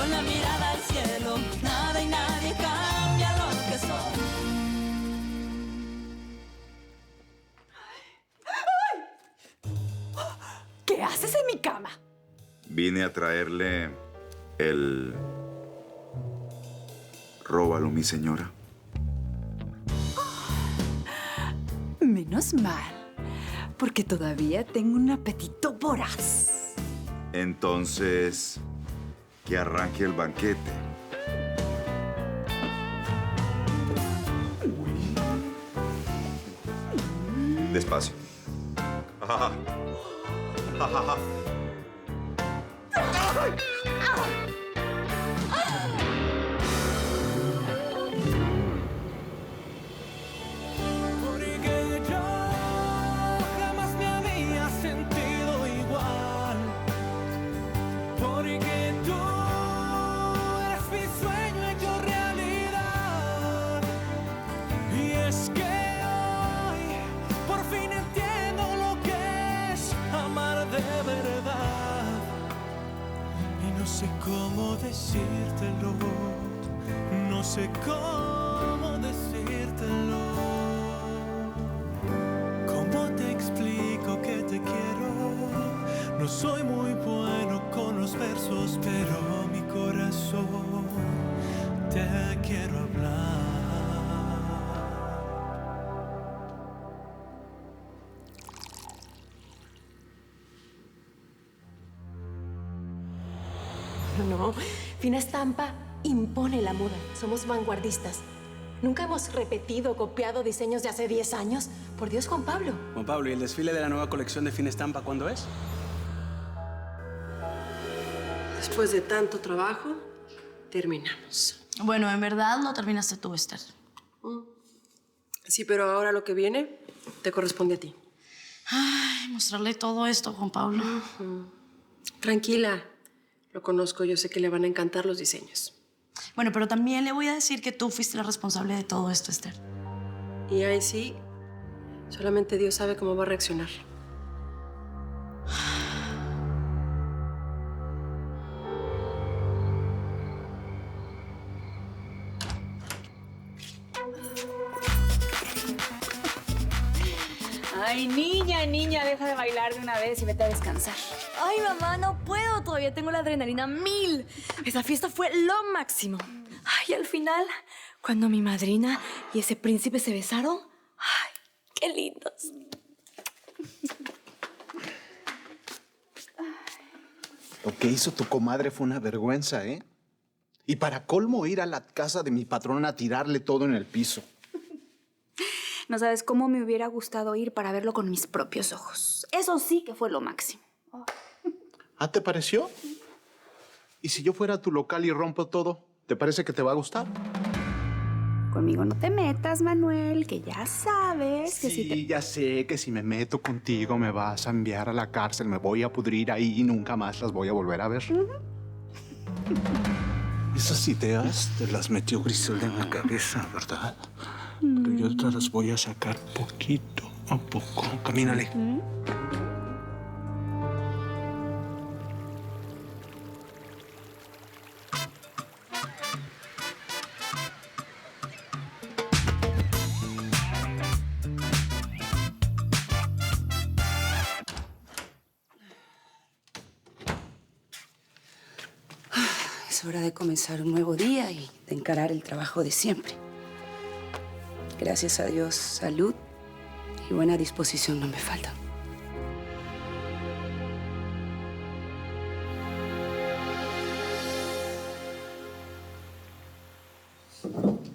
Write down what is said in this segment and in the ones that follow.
con la mirada al cielo. Nada y nadie cambia lo que soy. ¿Qué haces en mi cama? Vine a traerle el... Róbalo, mi señora. Menos mal, porque todavía tengo un apetito voraz. Entonces, que arranque el banquete. Despacio. Porque yo jamás me había sentido igual. Porque tú eres mi sueño hecho realidad. Y es que hoy por fin entiendo lo que es amar de verdad. Y no sé cómo decírtelo. No sé cómo decírtelo. ¿Cómo te explico que te quiero? No soy muy bueno con los versos, pero mi corazón te quiero hablar. No, Fina Estampa impone la moda. Somos vanguardistas. Nunca hemos repetido o copiado diseños de hace 10 años. Por Dios, Juan Pablo. Juan Pablo, ¿y el desfile de la nueva colección de Fina Estampa cuándo es? Después de tanto trabajo, terminamos. Bueno, en verdad lo terminaste tú, Esther. Sí, pero ahora lo que viene te corresponde a ti. Ay, mostrarle todo esto, Juan Pablo. Tranquila, lo conozco, yo sé que le van a encantar los diseños. Bueno, pero también le voy a decir que tú fuiste la responsable de todo esto, Esther. Y ahí sí, solamente Dios sabe cómo va a reaccionar. Ay, niña, deja de bailar de una vez y vete a descansar. Ay, mamá, no puedo. Todavía tengo la adrenalina 1000. Esa fiesta fue lo máximo. Ay, al final, cuando mi madrina y ese príncipe se besaron, ay, qué lindos. Lo que hizo tu comadre fue una vergüenza, ¿eh? Y para colmo, ir a la casa de mi patrón a tirarle todo en el piso. No sabes cómo me hubiera gustado ir para verlo con mis propios ojos. Eso sí que fue lo máximo. ¿Ah, te pareció? ¿Y si yo fuera a tu local y rompo todo, te parece que te va a gustar? Conmigo no te metas, Manuel, que ya sabes que si te... Sí, ya sé que si me meto contigo me vas a enviar a la cárcel, me voy a pudrir ahí y nunca más las voy a volver a ver. Esas ideas te las metió Griselda en la cabeza, ¿verdad? Pero yo te las voy a sacar poquito a poco. Camínale. Es hora de comenzar un nuevo día y de encarar el trabajo de siempre. Gracias a Dios, salud y buena disposición no me faltan.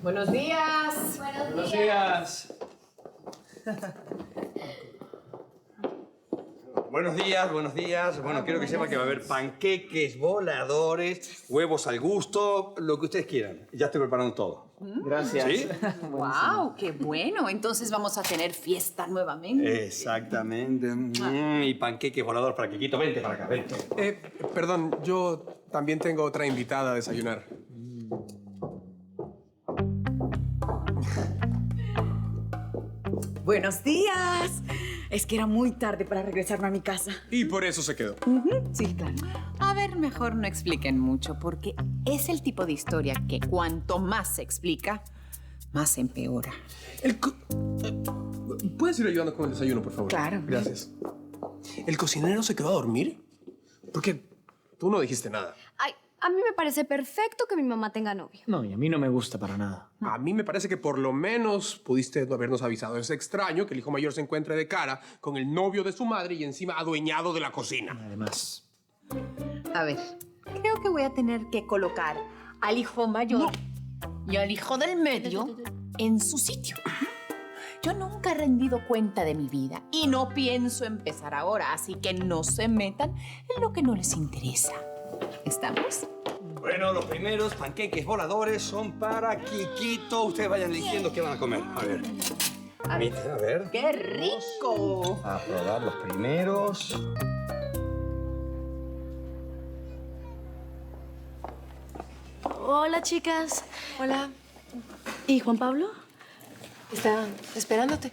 Buenos días. Buenos días. Buenos días, buenos días. Bueno, quiero que sepa que va a haber panqueques, voladores, huevos al gusto, lo que ustedes quieran. Ya estoy preparando todo. Gracias. ¿Sí? ¡Wow! ¡Qué bueno! Entonces vamos a tener fiesta nuevamente. Exactamente. Y panqueques voladores para Quiquito. Vente para acá, vente. Perdón, yo también tengo otra invitada a desayunar. Buenos días. Es que era muy tarde para regresarme a mi casa. Y por eso se quedó. Sí, claro. A ver, mejor no expliquen mucho, porque es el tipo de historia que cuanto más se explica, más empeora. ¿Puedes ir ayudando con el desayuno, por favor? Claro. Gracias. ¿El cocinero se quedó a dormir? Porque tú no dijiste nada. Ay, a mí me parece perfecto que mi mamá tenga novio. No, y a mí no me gusta para nada. A mí me parece que por lo menos pudiste habernos avisado. Es extraño que el hijo mayor se encuentre de cara con el novio de su madre y encima adueñado de la cocina. Además... A ver, creo que voy a tener que colocar al hijo mayor y al hijo del medio en su sitio. Yo nunca he rendido cuenta de mi vida y no pienso empezar ahora, así que no se metan en lo que no les interesa. ¿Estamos? Bueno, los primeros panqueques voladores son para Kikito. Ustedes vayan eligiendo qué van a comer. A ver. A ver. ¡Qué rico! A probar los primeros. Hola, chicas. Hola. ¿Y Juan Pablo? Está esperándote.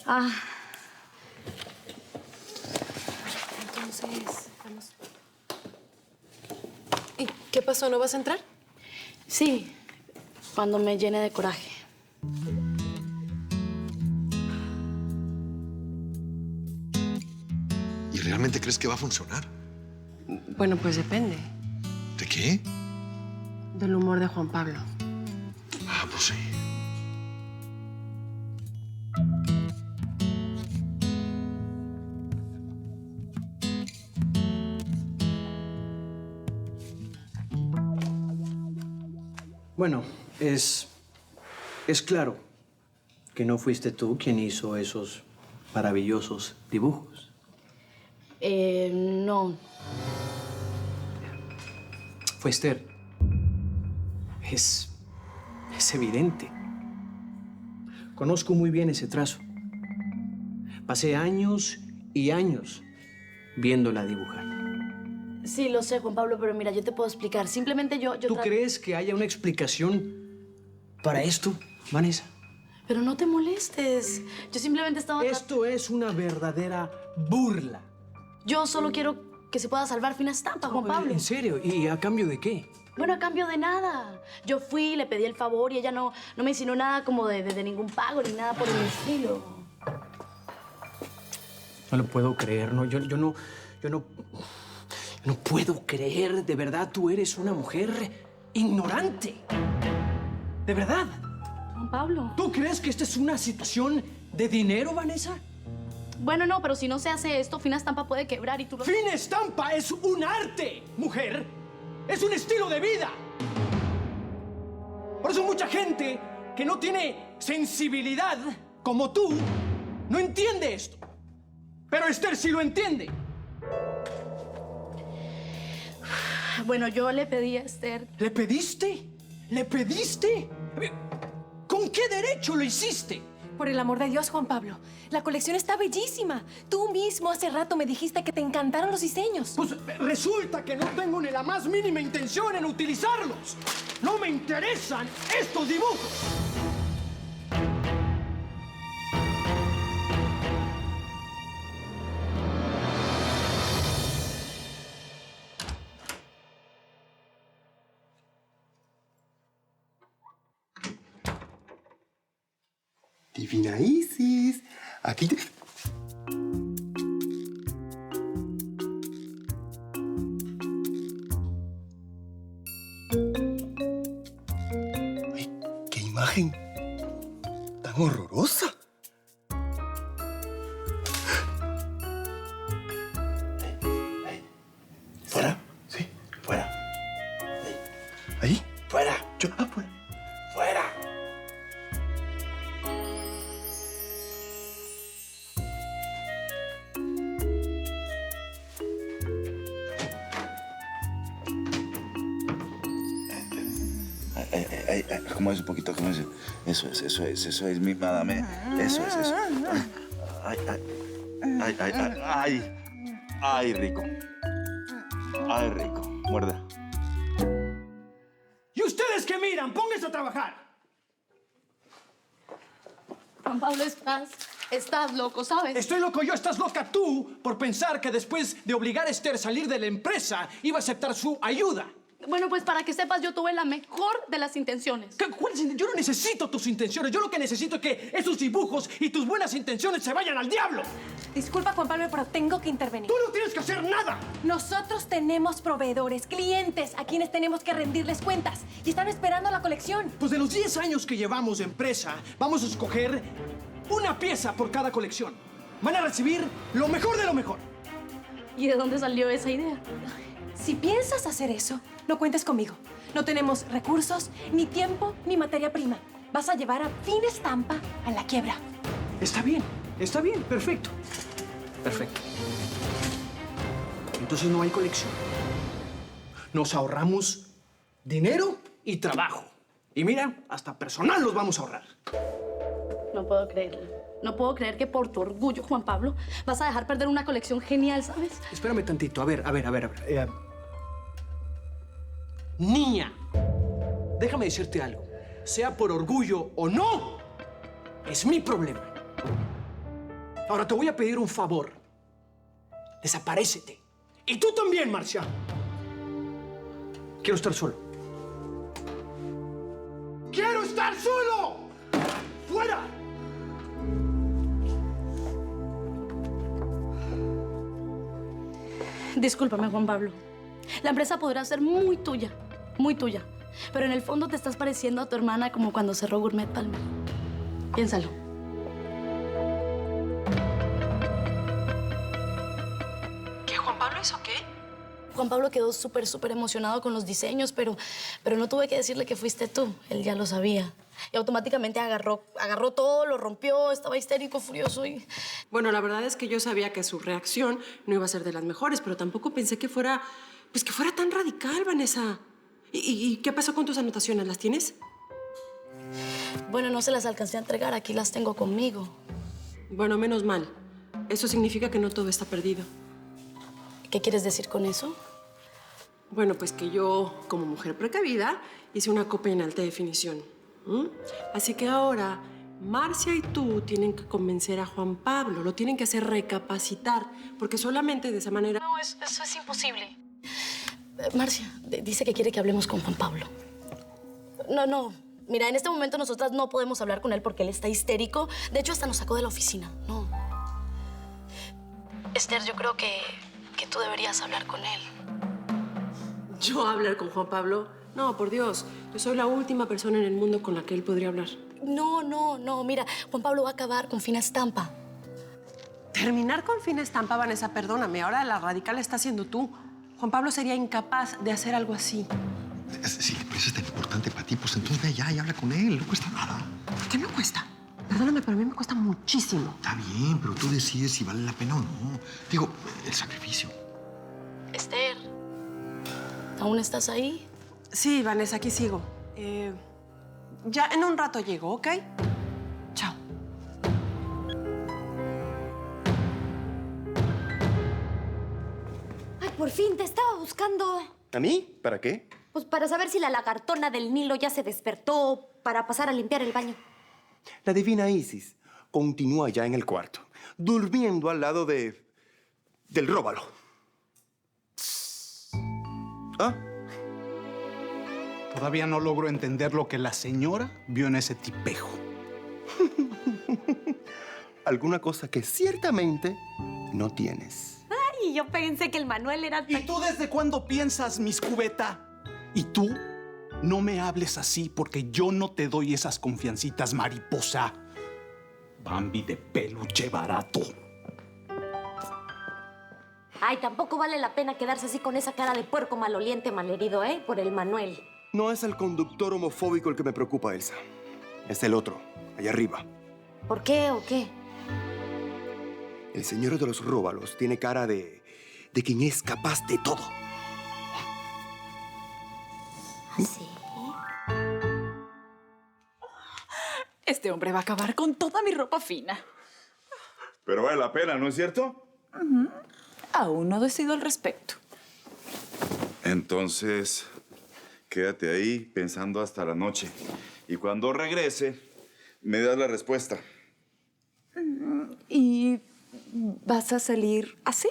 Ah. Entonces, vamos. ¿Y qué pasó? ¿No vas a entrar? Sí, cuando me llene de coraje. ¿Y realmente crees que va a funcionar? Bueno, pues depende. ¿De qué? Del humor de Juan Pablo. Ah, pues sí. Bueno, es claro que no fuiste tú quien hizo esos maravillosos dibujos. No. Fue Esther. Es evidente. Conozco muy bien ese trazo. Pasé años y años viéndola dibujar. Sí, lo sé, Juan Pablo, pero mira, yo te puedo explicar. Simplemente yo ¿Tú crees que haya una explicación para esto, Vanessa? Pero no te molestes. Yo simplemente estaba... Esto es una verdadera burla. Yo solo quiero que se pueda salvar Fina Estampa, Juan Pablo. ¿En serio? ¿Y a cambio de qué? Bueno, a cambio de nada. Yo fui, le pedí el favor y ella no me insinuó nada como de ningún pago ni nada por el estilo. No lo puedo creer, no. Yo no puedo creer. De verdad, tú eres una mujer ignorante. De verdad. Juan Pablo. ¿Tú crees que esta es una situación de dinero, Vanessa? Bueno, no, pero si no se hace esto, Fina Estampa puede quebrar y tú lo... ¡Fina Estampa es un arte, mujer! ¡Es un estilo de vida! Por eso mucha gente que no tiene sensibilidad como tú no entiende esto. Pero Esther sí lo entiende. Bueno, yo le pedí a Esther... ¿Le pediste? ¿Le pediste? ¿Con qué derecho lo hiciste? Por el amor de Dios, Juan Pablo. La colección está bellísima. Tú mismo hace rato me dijiste que te encantaron los diseños. Pues resulta que no tengo ni la más mínima intención en utilizarlos. No me interesan estos dibujos. Divina Isis, aquí te... Ay, qué imagen tan horrorosa. ¿Fuera? Sí, fuera. Ahí, fuera. Yo, fuera. Fuera. ¿Cómo es un poquito? ¿Cómo es? Eso es, mi madame. Eso es. Ay, rico. Ay, rico. Muerda. ¿Y ustedes qué miran? ¡Pónganse a trabajar! Juan Pablo, ¿estás? Estás loco, ¿sabes? Estoy loco yo, estás loca tú por pensar que después de obligar a Esther a salir de la empresa iba a aceptar su ayuda. Bueno, pues para que sepas, yo tuve la mejor de las intenciones. ¿Cuáles intenciones? Yo no necesito tus intenciones. Yo lo que necesito es que esos dibujos y tus buenas intenciones se vayan al diablo. Disculpa, Juan Pablo, pero tengo que intervenir. ¡Tú no tienes que hacer nada! Nosotros tenemos proveedores, clientes, a quienes tenemos que rendirles cuentas. Y están esperando la colección. Pues de los 10 años que llevamos de empresa, vamos a escoger una pieza por cada colección. Van a recibir lo mejor de lo mejor. ¿Y de dónde salió esa idea? Si piensas hacer eso, no cuentes conmigo. No tenemos recursos, ni tiempo, ni materia prima. Vas a llevar a Fina Estampa a la quiebra. Está bien, perfecto. Perfecto. Entonces no hay colección. Nos ahorramos dinero y trabajo. Y mira, hasta personal los vamos a ahorrar. No puedo creerlo. No puedo creer que por tu orgullo, Juan Pablo, vas a dejar perder una colección genial, ¿sabes? Espérame tantito. A ver. Niña, déjame decirte algo. Sea por orgullo o no, es mi problema. Ahora te voy a pedir un favor. Desaparécete. Y tú también, Marcia. Quiero estar solo. ¡Quiero estar solo! ¡Fuera! Discúlpame, Juan Pablo. La empresa podrá ser muy tuya, pero en el fondo te estás pareciendo a tu hermana como cuando cerró Gourmet Palmer. Piénsalo. ¿Qué, Juan Pablo hizo qué? Juan Pablo quedó súper emocionado con los diseños, pero no tuve que decirle que fuiste tú. Él ya lo sabía. Y automáticamente agarró todo, lo rompió, estaba histérico, furioso y... Bueno, la verdad es que yo sabía que su reacción no iba a ser de las mejores, pero tampoco pensé que fuera tan radical, Vanessa. ¿Y qué pasó con tus anotaciones? ¿Las tienes? Bueno, no se las alcancé a entregar, aquí las tengo conmigo. Bueno, menos mal. Eso significa que no todo está perdido. ¿Qué quieres decir con eso? Bueno, pues que yo, como mujer precavida, hice una copia en alta definición. Así que ahora, Marcia y tú tienen que convencer a Juan Pablo, lo tienen que hacer recapacitar, porque solamente de esa manera... No, eso es imposible. Marcia, dice que quiere que hablemos con Juan Pablo. No. Mira, en este momento nosotras no podemos hablar con él porque él está histérico. De hecho, hasta nos sacó de la oficina. No. Esther, yo creo que tú deberías hablar con él. ¿Yo hablar con Juan Pablo? No, por Dios. Yo soy la última persona en el mundo con la que él podría hablar. No. Mira, Juan Pablo va a acabar con Fina Estampa. ¿Terminar con Fina Estampa, Vanessa? Perdóname, ahora la radical está siendo tú. Juan Pablo sería incapaz de hacer algo así. Si la empresa es tan importante para ti, pues entonces ve allá y habla con él. No cuesta nada. ¿Qué me cuesta? Perdóname, pero a mí me cuesta muchísimo. Está bien, pero tú decides si vale la pena o no. Digo, el sacrificio. Esther, ¿aún estás ahí? Sí, Vanessa, aquí sigo. Ya en un rato llego, ¿ok? Chao. Ay, por fin, te estaba buscando. ¿A mí? ¿Para qué? Pues para saber si la lagartona del Nilo ya se despertó para pasar a limpiar el baño. La divina Isis continúa ya en el cuarto, durmiendo al lado del róbalo. ¿Ah? Todavía no logro entender lo que la señora vio en ese tipejo. Alguna cosa que ciertamente no tienes. Ay, yo pensé que el Manuel era... ¿Y tú desde cuándo piensas, Miss Cubeta? ¿Y tú? No me hables así porque yo no te doy esas confiancitas, mariposa. Bambi de peluche barato. Ay, tampoco vale la pena quedarse así con esa cara de puerco maloliente, malherido, por el Manuel. No es el conductor homofóbico el que me preocupa, Elsa. Es el otro, allá arriba. ¿Por qué o qué? El señor de los róbalos tiene cara de quien es capaz de todo. ¿Sí? Este hombre va a acabar con toda mi ropa fina. Pero vale la pena, ¿no es cierto? Aún no decido al respecto. Entonces, quédate ahí pensando hasta la noche. Y cuando regrese, me das la respuesta. ¿Y vas a salir así?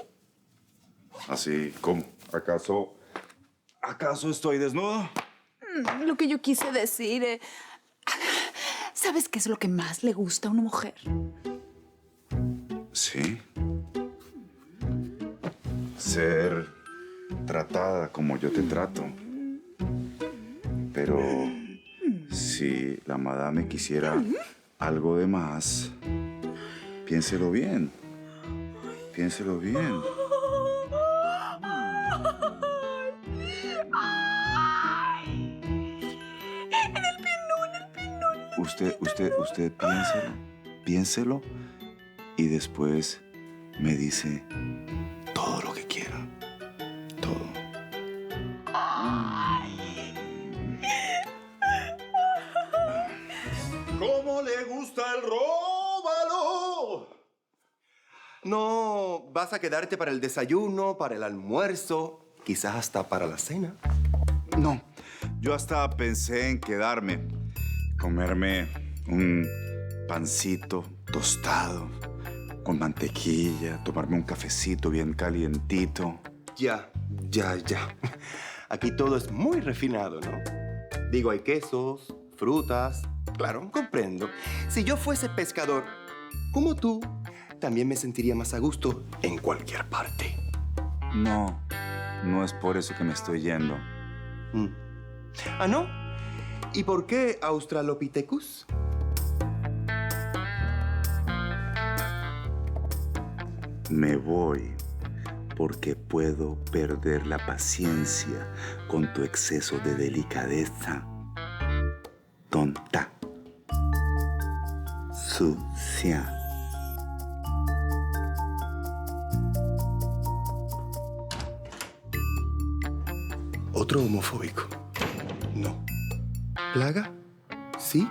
Así, ¿cómo? ¿Acaso estoy desnudo? Lo que yo quise decir, ¿sabes qué es lo que más le gusta a una mujer? Sí. Ser tratada como yo te trato. Pero si la madame quisiera algo de más, piénselo bien. Piénselo bien. Usted piénselo y después me dice todo lo que quiera. Todo. ¿Cómo le gusta el róbalo? ¿No vas a quedarte para el desayuno, para el almuerzo, quizás hasta para la cena? No, yo hasta pensé en quedarme, comerme un pancito tostado con mantequilla, tomarme un cafecito bien calientito. Ya. Aquí todo es muy refinado, ¿no? Digo, hay quesos, frutas. Claro, comprendo. Si yo fuese pescador como tú, también me sentiría más a gusto en cualquier parte. No es por eso que me estoy yendo. ¿Ah, no? ¿Y por qué Australopithecus? Me voy porque puedo perder la paciencia con tu exceso de delicadeza. Tonta. Sucia. Otro homofóbico. No. ¿Plaga? ¿Sí?